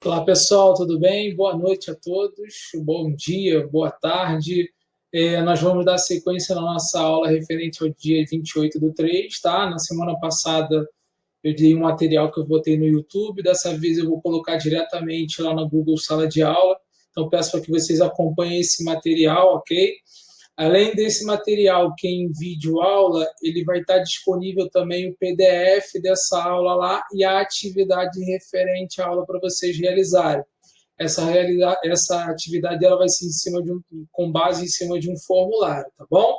Olá pessoal, tudo bem? Boa noite a todos, bom dia, boa tarde. Nós vamos dar sequência na nossa aula referente ao dia 28/3, tá? Na semana passada eu dei um material que eu botei no YouTube, dessa vez eu vou colocar diretamente lá na Google Sala de Aula, então peço para que vocês acompanhem esse material, ok? Além desse material, que é em vídeo aula, ele vai estar disponível também o PDF dessa aula lá e a atividade referente à aula para vocês realizarem. Essa atividade ela vai ser em cima com base em cima de um formulário, tá bom?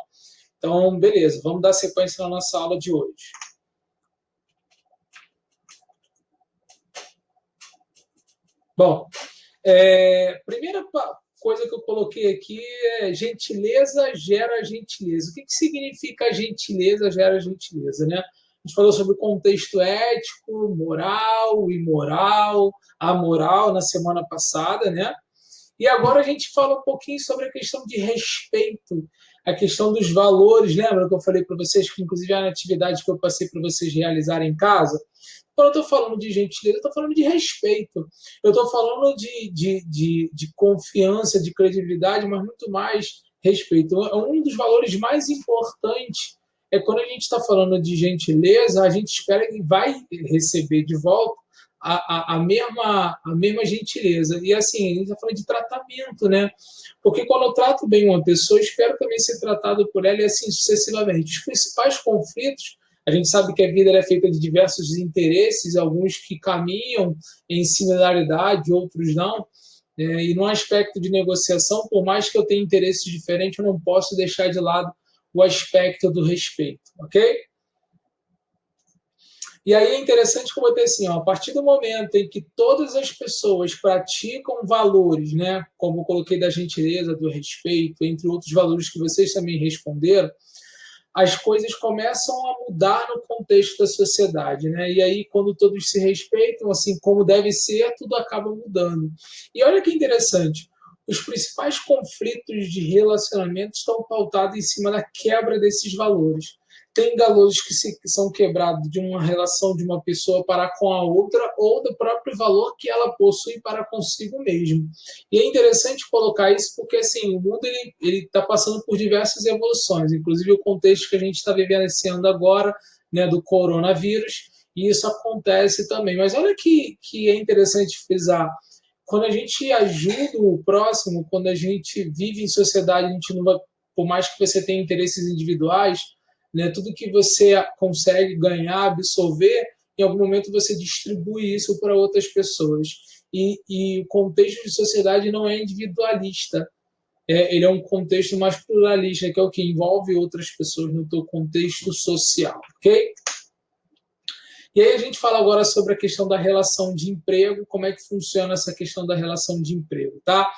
Então, beleza, vamos dar sequência na nossa aula de hoje. Bom, primeira coisa que eu coloquei aqui é gentileza gera gentileza. O que significa gentileza gera gentileza, né? A gente falou sobre contexto ético, moral, imoral, amoral na semana passada, né? E agora a gente fala um pouquinho sobre a questão de respeito, a questão dos valores. Lembra que eu falei para vocês que, inclusive, é uma atividade que eu passei para vocês realizarem em casa? Quando eu estou falando de gentileza, eu estou falando de respeito. Eu estou falando de confiança, de credibilidade, mas muito mais respeito. Um dos valores mais importantes é quando a gente está falando de gentileza, a gente espera que vai receber de volta a mesma gentileza. E assim, a gente está falando de tratamento, né? Porque quando eu trato bem uma pessoa, eu espero também ser tratado por ela e assim sucessivamente. Os principais conflitos, a gente sabe que a vida é feita de diversos interesses, alguns que caminham em similaridade, outros não. E no aspecto de negociação, por mais que eu tenha interesses diferentes, eu não posso deixar de lado o aspecto do respeito, ok? E aí é interessante que eu botei assim, ó, a partir do momento em que todas as pessoas praticam valores, né, como eu coloquei da gentileza, do respeito, entre outros valores que vocês também responderam, as coisas começam a mudar no contexto da sociedade, né? E aí, quando todos se respeitam, assim como deve ser, tudo acaba mudando. E olha que interessante, os principais conflitos de relacionamento estão pautados em cima da quebra desses valores. Tem valores que são quebrados de uma relação de uma pessoa para com a outra ou do próprio valor que ela possui para consigo mesmo. E é interessante colocar isso porque assim, o mundo ele está passando por diversas evoluções, inclusive o contexto que a gente está vivenciando agora, né, do coronavírus, e isso acontece também. Mas olha que é interessante frisar, quando a gente ajuda o próximo, quando a gente vive em sociedade, a gente não vai, por mais que você tenha interesses individuais, né, tudo que você consegue ganhar, absorver, em algum momento você distribui isso para outras pessoas. E o contexto de sociedade não é individualista, ele é um contexto mais pluralista, que é o que envolve outras pessoas no teu contexto social, ok? E aí a gente fala agora sobre a questão da relação de emprego, como é que funciona essa questão da relação de emprego, tá?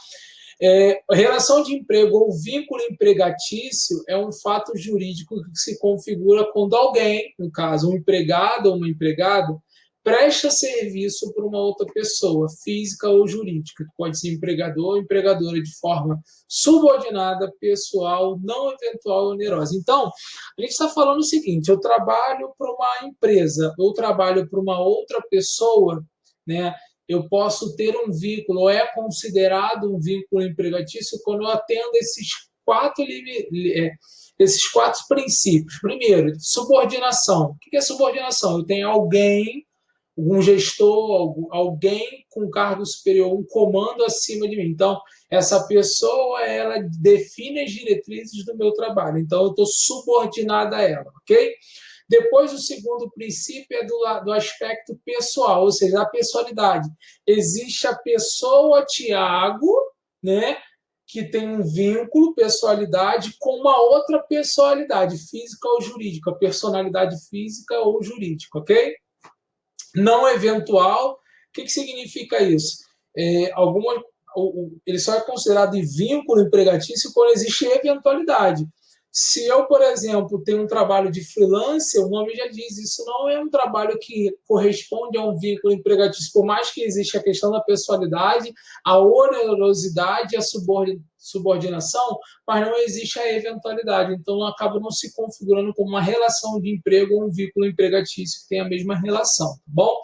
A relação de emprego ou vínculo empregatício é um fato jurídico que se configura quando alguém, no caso, um empregado ou uma empregada, presta serviço para uma outra pessoa, física ou jurídica, que pode ser empregador ou empregadora de forma subordinada, pessoal, não eventual ou onerosa. Então, a gente está falando o seguinte: eu trabalho para uma empresa, eu trabalho para uma outra pessoa, né? Eu posso ter um vínculo, ou é considerado um vínculo empregatício quando eu atendo esses quatro princípios. Primeiro, subordinação. O que é subordinação? Eu tenho alguém, um gestor, alguém com cargo superior, um comando acima de mim. Então, essa pessoa, ela define as diretrizes do meu trabalho. Então, eu estou subordinada a ela, ok? Depois, o segundo princípio é do aspecto pessoal, ou seja, a pessoalidade. Existe a pessoa Tiago, né, que tem um vínculo, pessoalidade, com uma outra personalidade, física ou jurídica, personalidade física ou jurídica, ok? Não eventual. O que significa isso? Ele só é considerado vínculo empregatício quando existe eventualidade. Se eu, por exemplo, tenho um trabalho de freelancer, o nome já diz, isso não é um trabalho que corresponde a um vínculo empregatício, por mais que exista a questão da pessoalidade, a onerosidade, a subordinação, mas não existe a eventualidade. Então, acaba não se configurando como uma relação de emprego ou um vínculo empregatício que tem a mesma relação, tá bom?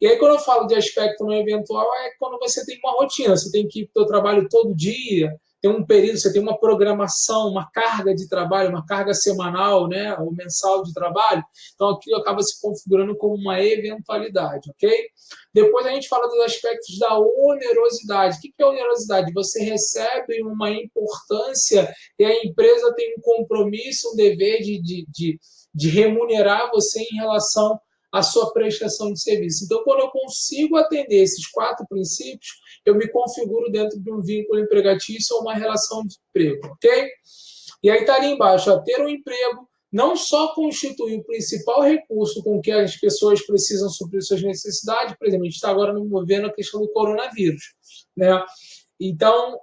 E aí, quando eu falo de aspecto não eventual, é quando você tem uma rotina, você tem que ir para o seu trabalho todo dia, tem um período, você tem uma programação, uma carga de trabalho, uma carga semanal, né, ou mensal de trabalho, então aquilo acaba se configurando como uma eventualidade, ok? Depois a gente fala dos aspectos da onerosidade. O que é onerosidade? Você recebe uma importância e a empresa tem um compromisso, um dever de remunerar você em relação à sua prestação de serviço. Então, quando eu consigo atender esses 4 princípios, eu me configuro dentro de um vínculo empregatício ou uma relação de emprego, ok? E aí está ali embaixo, ó, ter um emprego não só constitui o principal recurso com que as pessoas precisam suprir suas necessidades, por exemplo, a gente está agora vendo a questão do coronavírus, né? Então,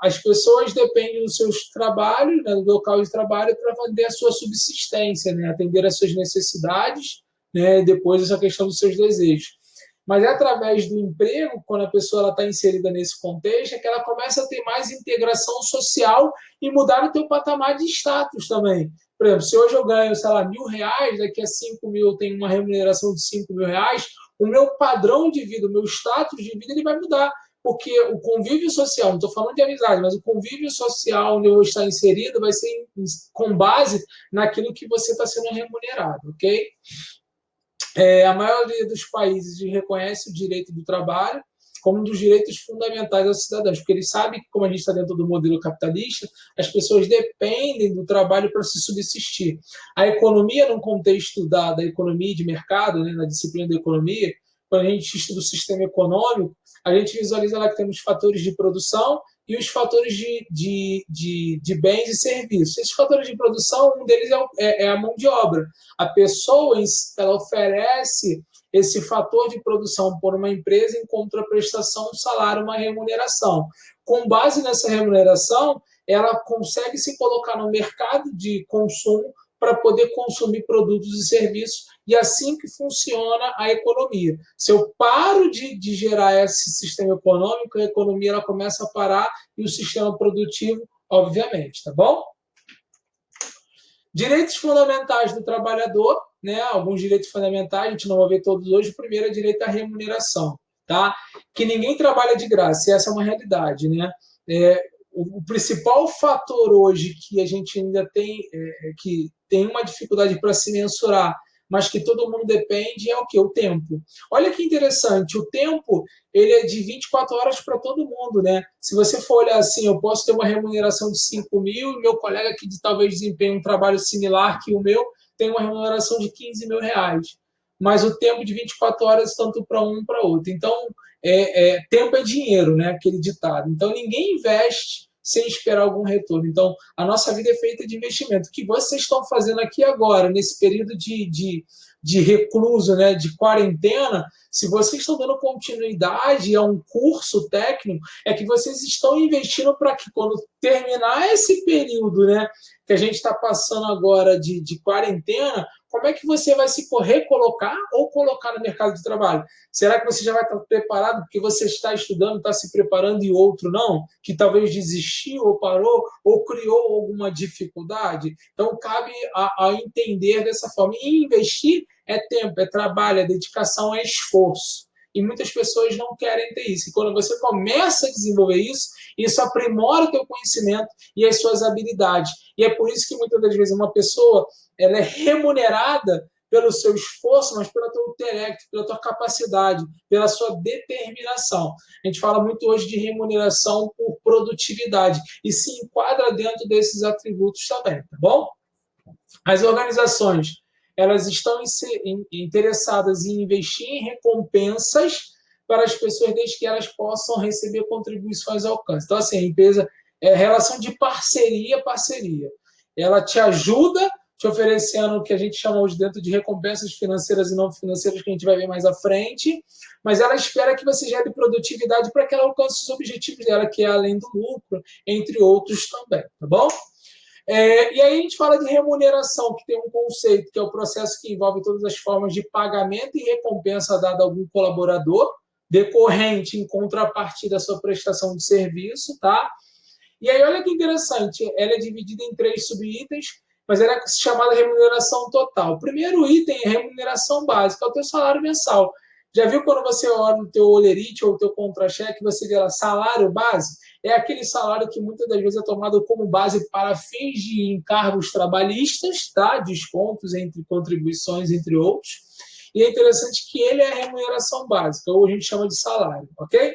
as pessoas dependem dos seus trabalhos, né, do local de trabalho, para manter a sua subsistência, né, atender às suas necessidades, né, depois essa questão dos seus desejos. Mas é através do emprego, quando a pessoa está inserida nesse contexto, é que ela começa a ter mais integração social e mudar o teu patamar de status também. Por exemplo, se hoje eu ganho, sei lá, R$ 1.000, daqui a 5 mil eu tenho uma remuneração de R$ 5.000, o meu padrão de vida, o meu status de vida, ele vai mudar. Porque o convívio social, não estou falando de amizade, mas o convívio social onde eu vou estar inserido vai ser com base naquilo que você está sendo remunerado, ok? A maioria dos países reconhece o direito do trabalho como um dos direitos fundamentais aos cidadãos, porque eles sabem que, como a gente está dentro do modelo capitalista, as pessoas dependem do trabalho para se subsistir. A economia, num contexto da economia de mercado, né, na disciplina da economia, quando a gente estuda o sistema econômico, a gente visualiza lá que temos fatores de produção e os fatores de bens e serviços. Esses fatores de produção, um deles é a mão de obra. A pessoa, ela oferece esse fator de produção por uma empresa em contraprestação, um salário, uma remuneração. Com base nessa remuneração, ela consegue se colocar no mercado de consumo para poder consumir produtos e serviços, e assim que funciona a economia. Se eu paro de gerar esse sistema econômico, a economia ela começa a parar e o sistema produtivo, obviamente, tá bom? Direitos fundamentais do trabalhador, né? Alguns direitos fundamentais, a gente não vai ver todos hoje. O primeiro é direito à remuneração, tá? Que ninguém trabalha de graça, e essa é uma realidade, né? O principal fator hoje que a gente ainda tem, que tem uma dificuldade para se mensurar, mas que todo mundo depende, é o quê? O tempo. Olha que interessante, o tempo ele é de 24 horas para todo mundo, né? Se você for olhar assim, eu posso ter uma remuneração de 5 mil e meu colega que talvez desempenhe um trabalho similar que o meu tem uma remuneração de R$ 15.000. Mas o tempo de 24 horas, tanto para um para outro. Então, tempo é dinheiro, né? Aquele ditado. Então, ninguém investe sem esperar algum retorno. Então, a nossa vida é feita de investimento. O que vocês estão fazendo aqui agora, nesse período de recluso, né, de quarentena, se vocês estão dando continuidade a um curso técnico, é que vocês estão investindo para que, quando terminar esse período, né, que a gente está passando agora de quarentena, como é que você vai se recolocar ou colocar no mercado de trabalho? Será que você já vai estar preparado porque você está estudando, está se preparando e outro não? Que talvez desistiu ou parou ou criou alguma dificuldade? Então, cabe a entender dessa forma. E investir é tempo, é trabalho, é dedicação, é esforço. E muitas pessoas não querem ter isso. E quando você começa a desenvolver isso, isso aprimora o teu conhecimento e as suas habilidades. E é por isso que muitas das vezes uma pessoa ela é remunerada pelo seu esforço, mas pelo teu intelecto, pela tua capacidade, pela sua determinação. A gente fala muito hoje de remuneração por produtividade e se enquadra dentro desses atributos também, tá bom? As organizações elas estão interessadas em investir em recompensas para as pessoas desde que elas possam receber contribuições ao alcance. Então, assim, a empresa é relação de parceria. Ela te ajuda te oferecendo o que a gente chama hoje dentro de recompensas financeiras e não financeiras, que a gente vai ver mais à frente, mas ela espera que você gere produtividade para que ela alcance os objetivos dela, que é além do lucro, entre outros também, tá bom? E aí a gente fala de remuneração, que tem um conceito, que é o processo que envolve todas as formas de pagamento e recompensa dada a algum colaborador, decorrente em contrapartida da sua prestação de serviço, tá? E aí, olha que interessante, ela é dividida em 3 subitens, mas ela é chamada remuneração total. O primeiro item é remuneração básica, é o teu salário mensal, Já viu quando você olha o teu olerite ou o teu contra-cheque, você vê lá salário base? É aquele salário que muitas das vezes é tomado como base para fins de encargos trabalhistas, tá? Descontos entre contribuições, entre outros. E é interessante que ele é a remuneração básica, ou a gente chama de salário, ok?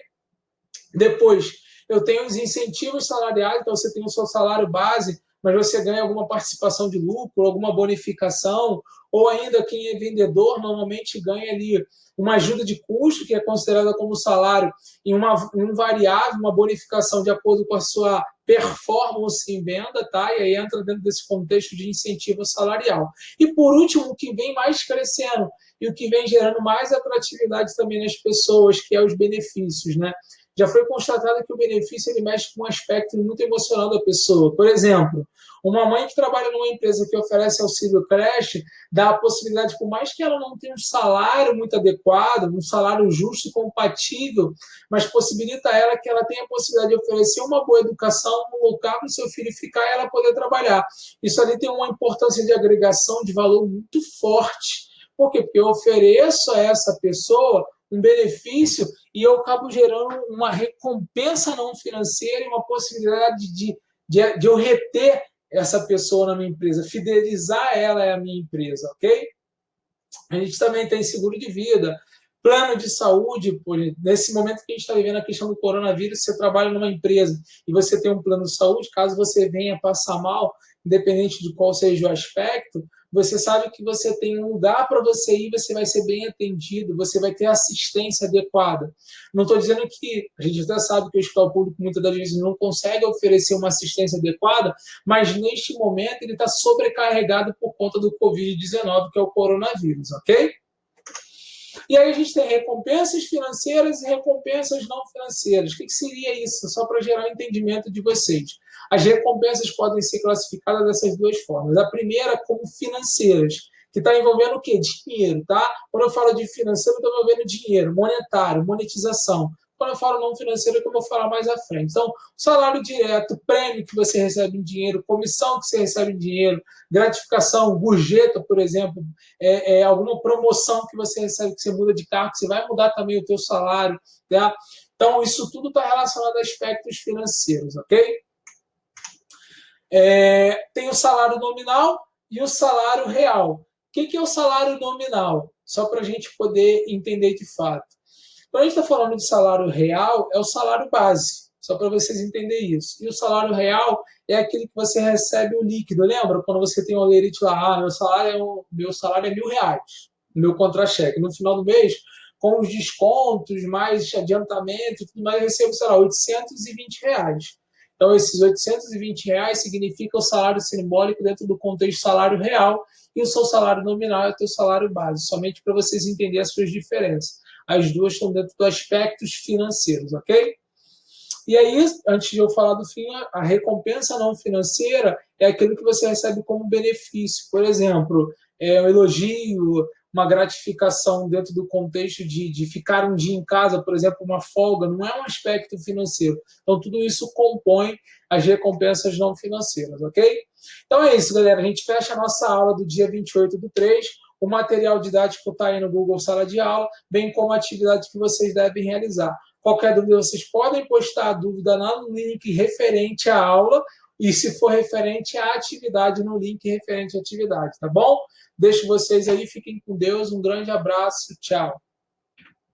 Depois, eu tenho os incentivos salariais, então você tem o seu salário base, mas você ganha alguma participação de lucro, alguma bonificação, ou ainda quem é vendedor normalmente ganha ali uma ajuda de custo, que é considerada como salário, em um variável, uma bonificação de acordo com a sua performance em venda, tá? E aí entra dentro desse contexto de incentivo salarial. E por último, o que vem mais crescendo e o que vem gerando mais atratividade também nas pessoas, que é os benefícios, né? Já foi constatado que o benefício ele mexe com um aspecto muito emocional da pessoa. Por exemplo, uma mãe que trabalha numa empresa que oferece auxílio creche dá a possibilidade, por mais que ela não tenha um salário muito adequado, um salário justo e compatível, mas possibilita ela que ela tenha a possibilidade de oferecer uma boa educação, um local para o seu filho ficar e ela poder trabalhar. Isso ali tem uma importância de agregação de valor muito forte. Por quê? Porque eu ofereço a essa pessoa um benefício e eu acabo gerando uma recompensa não financeira e uma possibilidade de eu reter essa pessoa na minha empresa, fidelizar ela à minha empresa, ok? A gente também tem seguro de vida, plano de saúde. Nesse momento que a gente está vivendo a questão do coronavírus, você trabalha numa empresa e você tem um plano de saúde, caso você venha passar mal, independente de qual seja o aspecto, você sabe que você tem um lugar para você ir, você vai ser bem atendido, você vai ter assistência adequada. Não estou dizendo que a gente até sabe que o hospital público muitas das vezes não consegue oferecer uma assistência adequada, mas neste momento ele está sobrecarregado por conta do Covid-19, que é o coronavírus, ok? E aí a gente tem recompensas financeiras e recompensas não financeiras. O que seria isso? Só para gerar o entendimento de vocês. As recompensas podem ser classificadas dessas duas formas. A primeira como financeiras, que está envolvendo o quê? Dinheiro, tá? Quando eu falo de financeiro, estou envolvendo dinheiro, monetário, monetização. Quando eu falo não financeiro, é que eu vou falar mais à frente. Então, salário direto, prêmio que você recebe em dinheiro, comissão que você recebe em dinheiro, gratificação, gorjeta, por exemplo, alguma promoção que você recebe, que você muda de carro, que você vai mudar também o teu salário, tá? Então, isso tudo está relacionado a aspectos financeiros, ok? Tem o salário nominal e o salário real. O que é o salário nominal? Só para a gente poder entender de fato. Quando a gente está falando de salário real, é o salário base, só para vocês entenderem isso. E o salário real é aquele que você recebe o líquido. Lembra quando você tem o lerite lá, meu salário é R$ 1.000, meu contra-cheque. No final do mês, com os descontos, mais adiantamento e tudo mais, eu recebo, sei lá, R$ 820. Então, esses R$ 820 significa o salário simbólico dentro do contexto salário real, e o seu salário nominal é o teu salário base, somente para vocês entenderem as suas diferenças. As duas estão dentro dos aspectos financeiros, ok? E aí, antes de eu falar do fim, a recompensa não financeira é aquilo que você recebe como benefício. Por exemplo, um elogio, uma gratificação dentro do contexto de ficar um dia em casa, por exemplo, uma folga, não é um aspecto financeiro. Então, tudo isso compõe as recompensas não financeiras, ok? Então é isso, galera. A gente fecha a nossa aula do dia 28/3. O material didático está aí no Google Sala de Aula, bem como a atividade que vocês devem realizar. Qualquer dúvida, vocês podem postar a dúvida no link referente à aula e, se for referente à atividade, no link referente à atividade, tá bom? Deixo vocês aí, fiquem com Deus, um grande abraço, tchau.